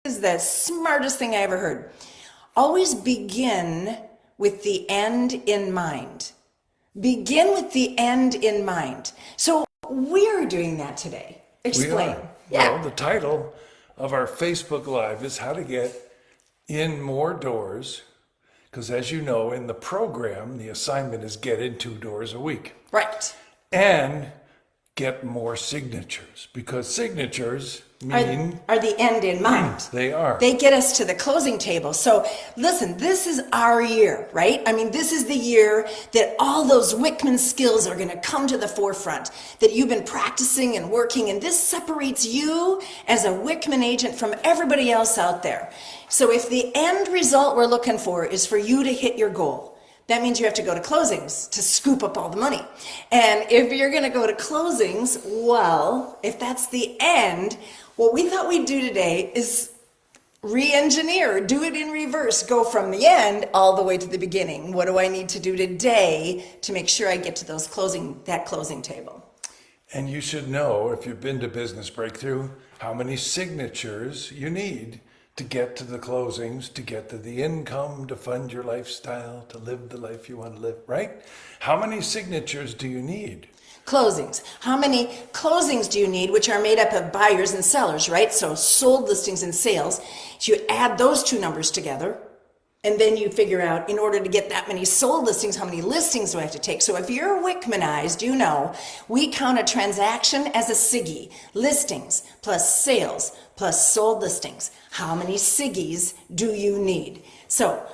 is the smartest thing I ever heard. Always begin with the end in mind. Begin with the end in mind. So we're doing that today. We Explain. are. Yeah. Well, the title of our Facebook Live is How to Get in More Doors. Because as you know, in the program, the assignment is get in 2 doors a week. Right. And get more signatures. Because signatures mean Are the end in mind. they are. They get us to the closing table. So listen, this is our year, right? I mean, this is the year that all those Wickman skills are going to come to the forefront, that you've been practicing and working, and this separates you as a Wickman agent from everybody else out there. So if the end result we're looking for is for you to hit your goal, that means you have to go to closings to scoop up all the money. And if you're going to go to closings, well, if that's the end, what we thought we'd do today is re-engineer, do it in reverse, go from the end all the way to the beginning. What do I need to do today to make sure I get to that closing table? And you should know, if you've been to Business Breakthrough, how many signatures you need to get to the closings, to get to the income, to fund your lifestyle, to live the life you want to live, right? How many signatures do you need? Closings. How many closings do you need, which are made up of buyers and sellers, right? So sold listings and sales. So you add those two numbers together, and then you figure out, in order to get that many sold listings, how many listings do I have to take? So if you're Wickmanized, you know we count a transaction as a SIGGI. Listings plus sales plus sold listings. How many SIGGIs do you need? So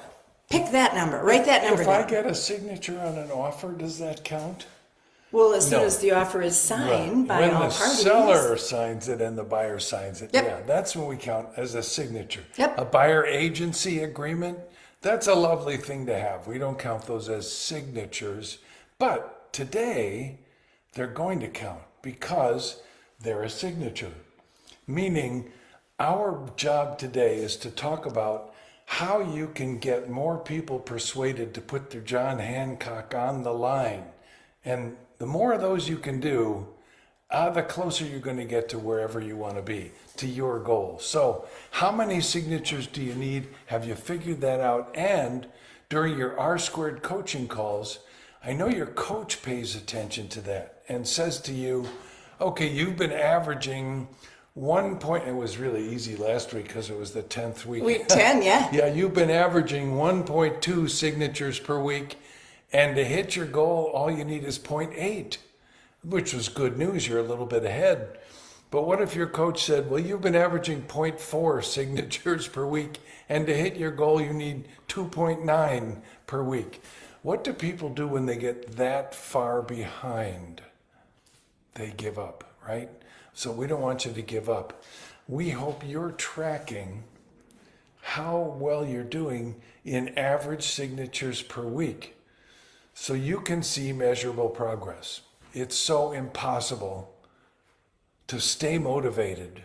pick that number. Write that number down. If I get a signature on an offer, does that count? Well, as soon No. as the offer is signed by when all the parties. seller signs it and the buyer signs it, Yep. yeah, that's when we count as a signature. Yep. A buyer agency agreement, that's a lovely thing to have. We don't count those as signatures, but today they're going to count because they're a signature. Meaning our job today is to talk about how you can get more people persuaded to put their John Hancock on the line. And the more of those you can do, the closer you're going to get to wherever you want to be, to your goal. So how many signatures do you need? Have you figured that out? And during your R squared coaching calls, I know your coach pays attention to that and says to you, okay, you've been averaging 1 point. It was really easy last week because it was the 10th week. Week 10, yeah. Yeah, you've been averaging 1.2 signatures per week. And to hit your goal, all you need is 0.8, which was good news. You're a little bit ahead. But what if your coach said, well, you've been averaging 0.4 signatures per week, and to hit your goal, you need 2.9 per week? What do people do when they get that far behind? They give up, right? So we don't want you to give up. We hope you're tracking how well you're doing in average signatures per week, so you can see measurable progress. It's so impossible to stay motivated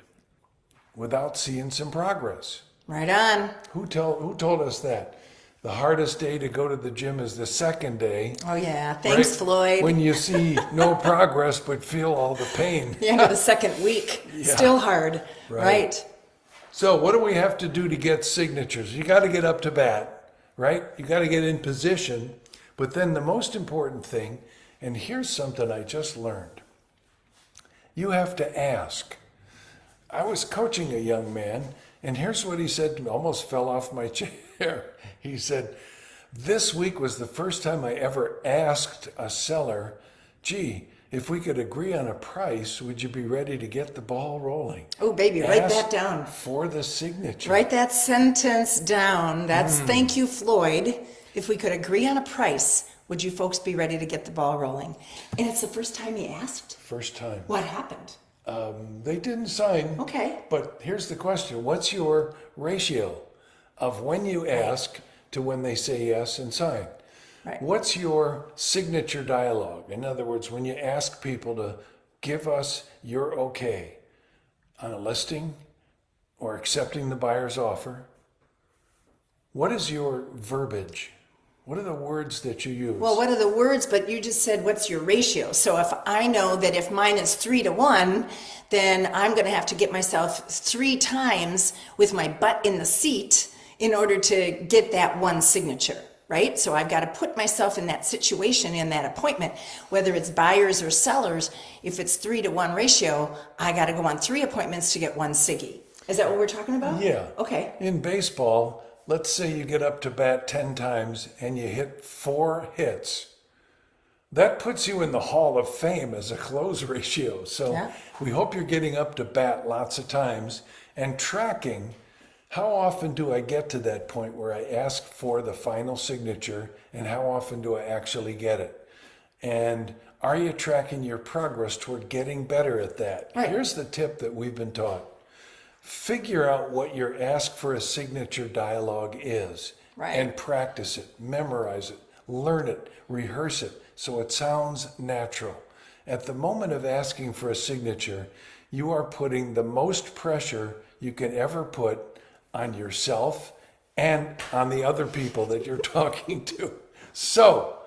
without seeing some progress. Right on. Who told us that? The hardest day to go to the gym is the second day. Oh, yeah. Thanks, right? Floyd. When you see no progress but feel all the pain. The end of the second week. Yeah. Still hard. Right. Right. So what do we have to do to get signatures? You got to get up to bat, right? You got to get in position. But then the most important thing, and here's something I just learned. You have to ask. I was coaching a young man, and here's what he said to me, almost fell off my chair. He said, this week was the first time I ever asked a seller, gee, if we could agree on a price, would you be ready to get the ball rolling? Oh, baby, write Ask that down. for the signature. Write that sentence down. That's thank you, Floyd. If we could agree on a price, would you folks be ready to get the ball rolling? And it's the first time he asked? First time. What happened? They didn't sign. Okay. But here's the question. What's your ratio of when you ask to when they say yes and sign? Right. What's your signature dialogue? In other words, when you ask people to give us your okay on a listing or accepting the buyer's offer, what is your verbiage? What are the words that you use? Well, what are the words? But you just said, what's your ratio? So if I know that if mine is 3-to-1, then I'm going to have to get myself 3 times with my butt in the seat in order to get that one signature, right? So I've got to put myself in that situation, in that appointment, whether it's buyers or sellers. If it's 3-to-1 ratio, I got to go on 3 appointments to get 1 siggy. Is that what we're talking about? Yeah. Okay. In baseball, let's say you get up to bat 10 times and you hit 4 hits. That puts you in the Hall of Fame as a close ratio. So Yeah. we hope you're getting up to bat lots of times and tracking how often do I get to that point where I ask for the final signature and how often do I actually get it? And are you tracking your progress toward getting better at that? Right. Here's the tip that we've been taught. Figure out what your ask for a signature dialogue is, Right. and practice it, memorize it, learn it, rehearse it so it sounds natural. At the moment of asking for a signature, you are putting the most pressure you can ever put on yourself and on the other people that you're talking to. So,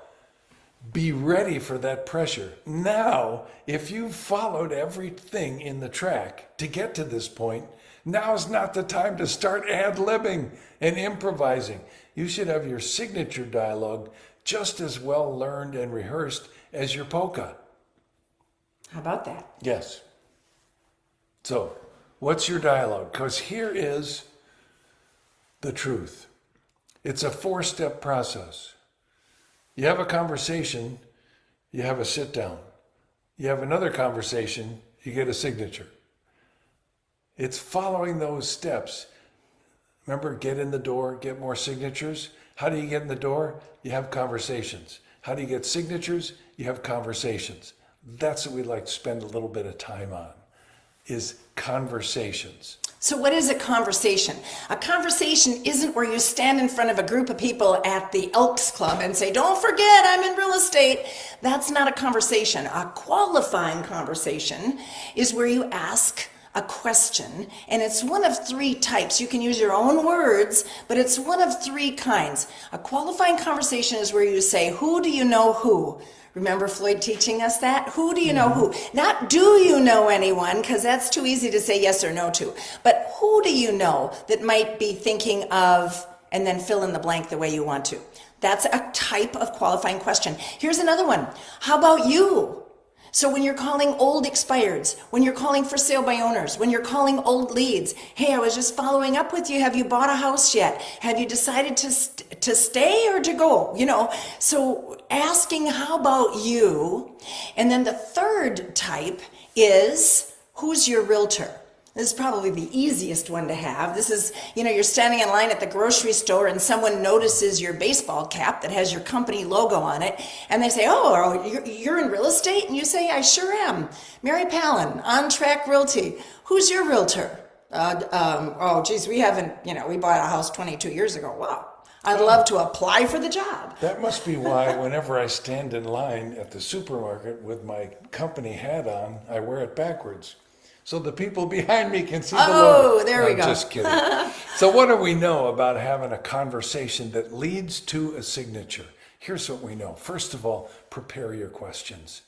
be ready for that pressure. Now, if you've followed everything in the track to get to this point, now's not the time to start ad-libbing and improvising. You should have your signature dialogue just as well learned and rehearsed as your polka. How about that? Yes. So, what's your dialogue? Because here is the truth. It's a 4-step process. You have a conversation, you have a sit down. You have another conversation, you get a signature. It's following those steps. Remember, get in the door, get more signatures. How do you get in the door? You have conversations. How do you get signatures? You have conversations. That's what we'd like to spend a little bit of time on, is conversations. So what is a conversation? A conversation isn't where you stand in front of a group of people at the Elks Club and say, don't forget, I'm in real estate. That's not a conversation. A qualifying conversation is where you ask a question, and it's one of 3 types. You can use your own words, but it's one of 3 kinds. A qualifying conversation is where you say, who do you know who? Remember Floyd teaching us that? Who do you know who? Not do you know anyone, because that's too easy to say yes or no to. But who do you know that might be thinking of, and then fill in the blank the way you want to. That's a type of qualifying question. Here's another one. How about you? So when you're calling old expireds, when you're calling for sale by owners, when you're calling old leads, hey, I was just following up with you. Have you bought a house yet? Have you decided to stay or to go? You know, so asking how about you? And then the 3rd type is, who's your realtor? This is probably the easiest one to have. This is, you know, you're standing in line at the grocery store and someone notices your baseball cap that has your company logo on it. And they say, oh, you're in real estate? And you say, I sure am. Mary Palin, On Track Realty. Who's your realtor? Oh, geez, we haven't, you know, we bought a house 22 years ago. Wow. I'd love to apply for the job. That must be why whenever I stand in line at the supermarket with my company hat on, I wear it backwards. So the people behind me can see the logo. Oh, there we go. Just kidding. So what do we know about having a conversation that leads to a signature? Here's what we know. First of all, prepare your questions.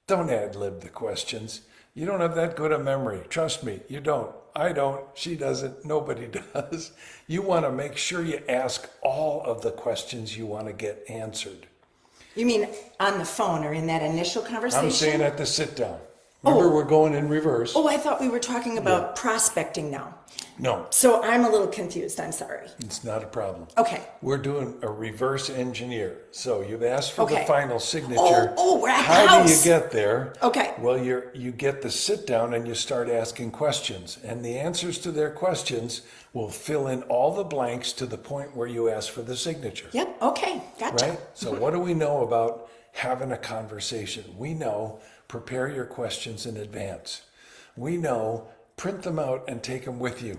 Don't ad-lib the questions. You don't have that good a memory. Trust me, you don't. I don't. She doesn't. Nobody does. You want to make sure you ask all of the questions you want to get answered. You mean on the phone or in that initial conversation? I'm saying at the sit down. Remember, we're going in reverse. Oh, I thought we were talking about prospecting now. No, So I'm a little confused. I'm sorry. it's not a problem. Okay. We're doing a reverse engineer. So you've asked for Okay. the final signature. We're at the How do you house. get there? Okay. Well, you get the sit down and you start asking questions. And the answers to their questions will fill in all the blanks to the point where you ask for the signature. Yep. Okay. Gotcha. Right? So what do we know about having a conversation? We know prepare your questions in advance. We know print them out and take them with you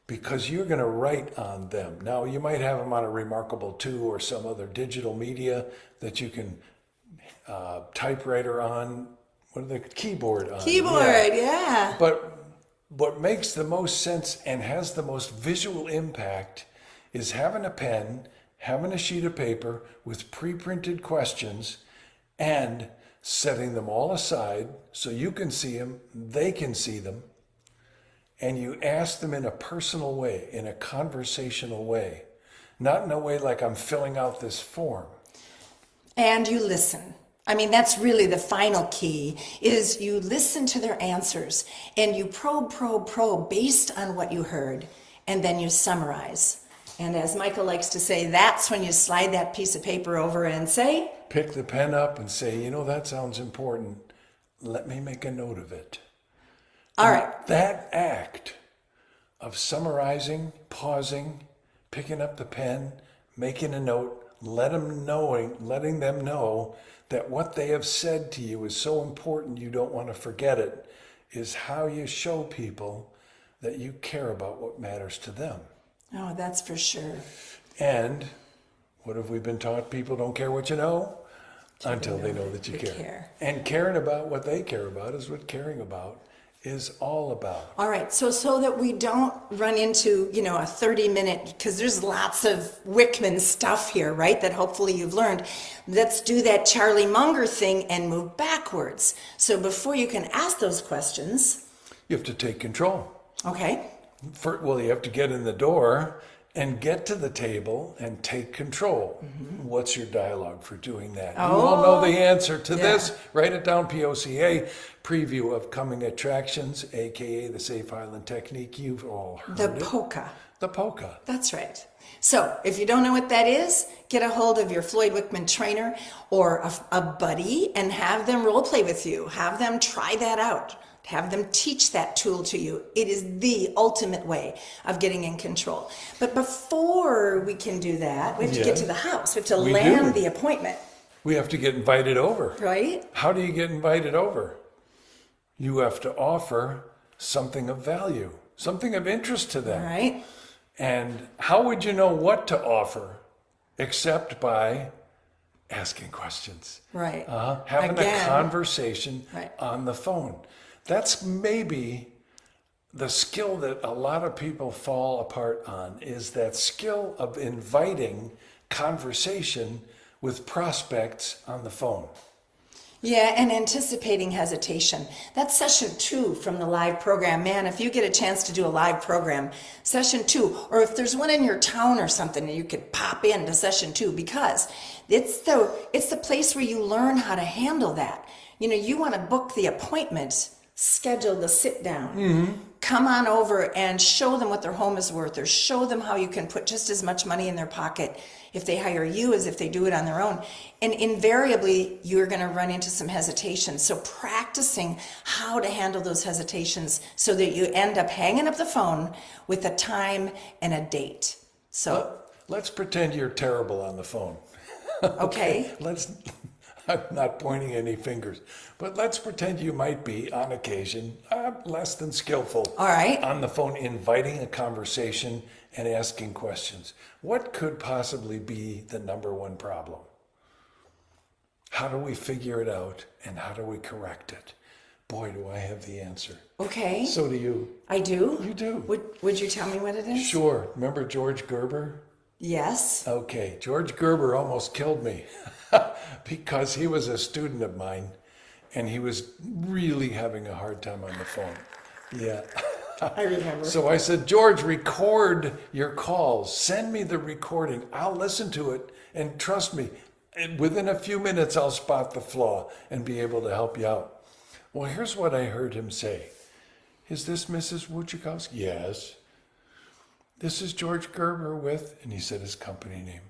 because you're going to write on them. Now, you might have them on a Remarkable 2 or some other digital media that you can typewriter on, keyboard on. Keyboard. Yeah. But what makes the most sense and has the most visual impact is having a pen, having a sheet of paper with pre-printed questions and setting them all aside so you can see them, they can see them, and you ask them in a personal way, in a conversational way, not in a way like I'm filling out this form. And you listen. I mean, that's really the final key, is you listen to their answers and you probe based on what you heard, and then you summarize. And as Michael likes to say, that's when you slide that piece of paper over and say, pick the pen up and say, that sounds important. Let me make a note of it. all right. That act of summarizing, pausing, picking up the pen, making a note, letting them know that what they have said to you is so important you don't want to forget it, is how you show people that you care about what matters to them. Oh, that's for sure. And what have we been taught? People don't care what you know until they know that you care. And caring about what they care about is what caring about is all about. All right, so that we don't run into, a 30-minute, because there's lots of Wickman stuff here, right, that hopefully you've learned. Let's do that Charlie Munger thing and move backwards. So before you can ask those questions, you have to take control. Okay. You have to get in the door and get to the table and take control. Mm-hmm. What's your dialogue for doing that? You will know the answer to this. Write it down, POCA, preview of coming attractions, aka the Safe Island Technique. You've all heard it. The POCA. The POCA. That's right. So if you don't know what that is, get a hold of your Floyd Wickman trainer or a buddy and have them role play with you. Have them try that out. Have them teach that tool to you. It is the ultimate way of getting in control. But before we can do that, we have to get to the house. We have to land the appointment. We have to get invited over. Right? How do you get invited over? You have to offer something of value, something of interest to them. Right. And how would you know what to offer except by asking questions? Right. Having a conversation on the phone. That's maybe the skill that a lot of people fall apart on, is that skill of inviting conversation with prospects on the phone. Yeah, and anticipating hesitation. That's session 2 from the live program. Man, if you get a chance to do a live program, session 2, or if there's one in your town or something, you could pop into session 2, because it's the place where you learn how to handle that. You want to book the appointment, schedule the sit down, come on over and show them what their home is worth, or show them how you can put just as much money in their pocket if they hire you as if they do it on their own. And invariably, you're going to run into some hesitation. So practicing how to handle those hesitations so that you end up hanging up the phone with a time and a date. So let's pretend you're terrible on the phone. Okay. I'm not pointing any fingers, but let's pretend you might be, on occasion, less than skillful. All right. On the phone, inviting a conversation and asking questions. What could possibly be the number one problem? How do we figure it out, and how do we correct it? Boy, do I have the answer. Okay. So do you. I do? You do. Would you tell me what it is? Sure. Remember George Gerber? Yes. Okay. George Gerber almost killed me because he was a student of mine and he was really having a hard time on the phone. Yeah. I remember. So I said, George, record your calls. Send me the recording. I'll listen to it. And trust me, within a few minutes, I'll spot the flaw and be able to help you out. Well, here's what I heard him say. Is this Mrs. Wojciechowski? Yes. This is George Gerber with, and he said his company name.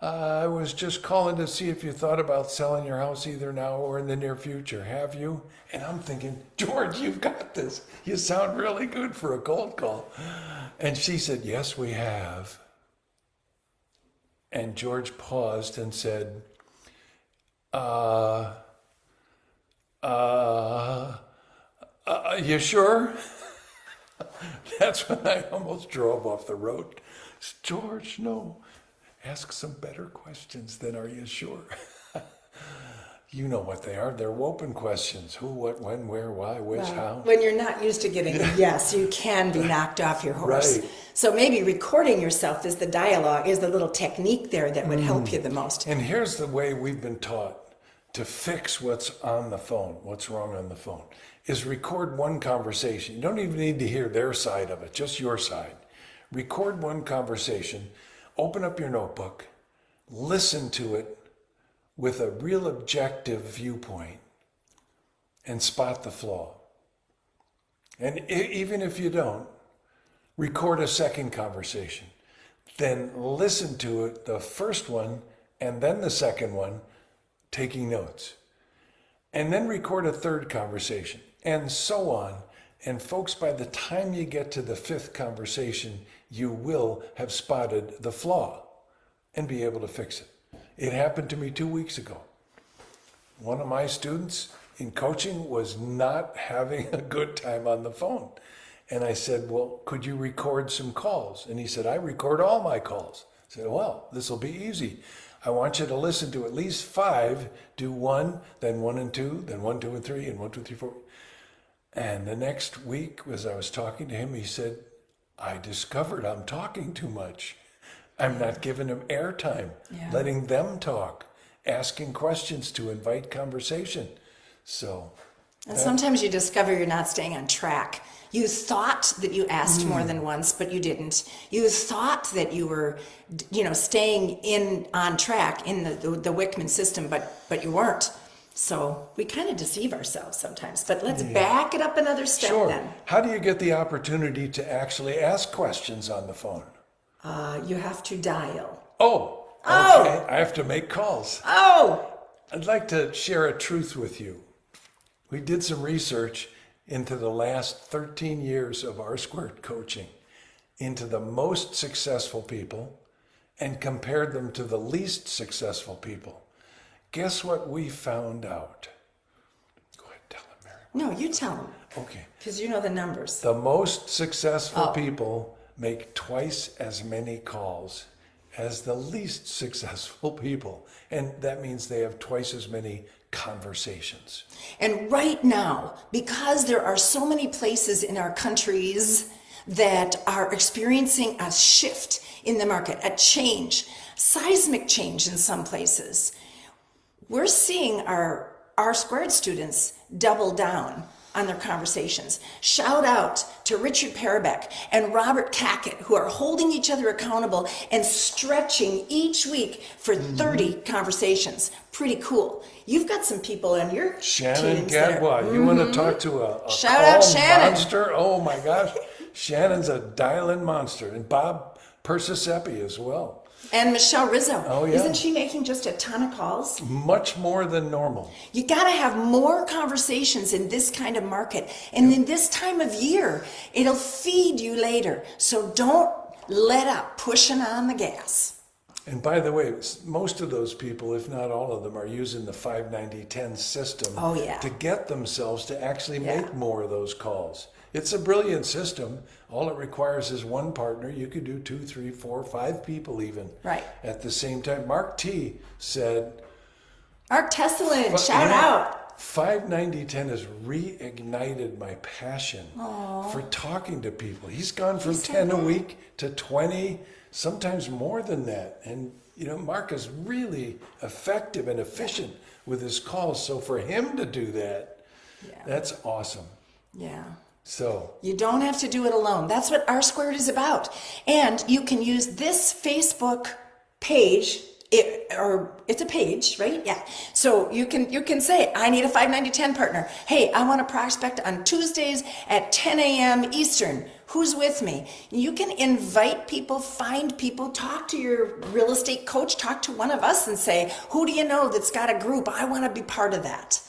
I was just calling to see if you thought about selling your house either now or in the near future. Have you? And I'm thinking, George, you've got this. You sound really good for a cold call. And she said, yes, we have. And George paused and said, you sure? That's when I almost drove off the road. George, no. Ask some better questions than are you sure? You know what they are. They're open questions. Who, what, when, where, why, which, how. When you're not used to getting a yes, you can be knocked off your horse. Right. So maybe recording yourself as the dialogue is the little technique there that would help you the most. And here's the way we've been taught to fix what's on the phone, what's wrong on the phone, is record one conversation. You don't even need to hear their side of it, just your side. Record one conversation, open up your notebook, listen to it with a real objective viewpoint, and spot the flaw. And even if you don't, record a second conversation. Then listen to it, the first one, and then the second one, taking notes. And then record a third conversation, and so on. And folks, by the time you get to the fifth conversation, you will have spotted the flaw and be able to fix it. It happened to me 2 weeks ago. One of my students in coaching was not having a good time on the phone. And I said, well, could you record some calls? And he said, I record all my calls. I said, well, this will be easy. I want you to listen to at least 5, do 1, then 1 and 2, then 1, 2 and 3, and 1, 2, 3, 4. And the next week, as I was talking to him, he said, I discovered I'm talking too much. I'm not giving them airtime, letting them talk, asking questions to invite conversation. And sometimes you discover you're not staying on track. You thought that you asked more than once, but you didn't. You thought that you were, staying on track in the Wickman system, but you weren't. So we kind of deceive ourselves sometimes. But let's back it up another step then. How do you get the opportunity to actually ask questions on the phone? You have to dial. Oh, okay. I have to make calls. I'd like to share a truth with you. We did some research into the last 13 years of R-squared coaching into the most successful people and compared them to the least successful people. Guess what we found out? Go ahead, tell them, Mary. No, you tell them. Okay. Because you know the numbers. The most successful people make twice as many calls as the least successful people. And that means they have twice as many conversations. And right now, because there are so many places in our countries that are experiencing a shift in the market, a change, seismic change in some places, we're seeing our R-squared students double down on their conversations. Shout out to Richard Parabeck and Robert Cackett, who are holding each other accountable and stretching each week for 30 conversations. Pretty cool. You've got some people in your Shannon teams there. Gadwa, you want to talk to a Shout out calm Shannon. monster? Oh my gosh, Shannon's a dial-in monster, and Bob Persisepi as well. And Michelle Rizzo. Oh, yeah. Isn't she making just a ton of calls? Much more than normal. You got to have more conversations in this kind of market. And in this time of year, it'll feed you later. So don't let up pushing on the gas. And by the way, most of those people, if not all of them, are using the 590-10 system to get themselves to actually make more of those calls. It's a brilliant system. All it requires is one partner. You could do 2, 3, 4, 5 people even at the same time. Mark T said... Mark Tesselin, shout out. 590-10 has reignited my passion for talking to people. He's gone from 10 a week to 20, sometimes more than that. And, Mark is really effective and efficient with his calls. So for him to do that, that's awesome. Yeah. So you don't have to do it alone. That's what R-squared is about. And you can use this Facebook page, it's a page, right? Yeah. So you can say, I need a 590-10 partner. Hey, I want to prospect on Tuesdays at 10 a.m. Eastern. Who's with me? You can invite people, find people, talk to your real estate coach, talk to one of us and say, who do you know that's got a group? I want to be part of that.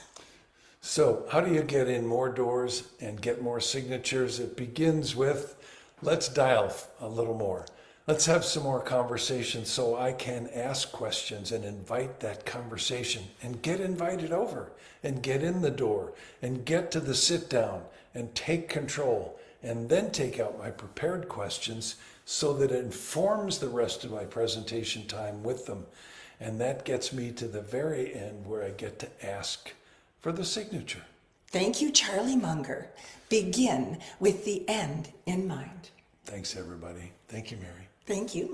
So how do you get in more doors and get more signatures? It begins with, let's dial a little more. Let's have some more conversations so I can ask questions and invite that conversation and get invited over and get in the door and get to the sit down and take control and then take out my prepared questions so that it informs the rest of my presentation time with them. And that gets me to the very end where I get to ask for the signature. Thank you, Charlie Munger. Begin with the end in mind. Thanks, everybody. Thank you, Mary. Thank you.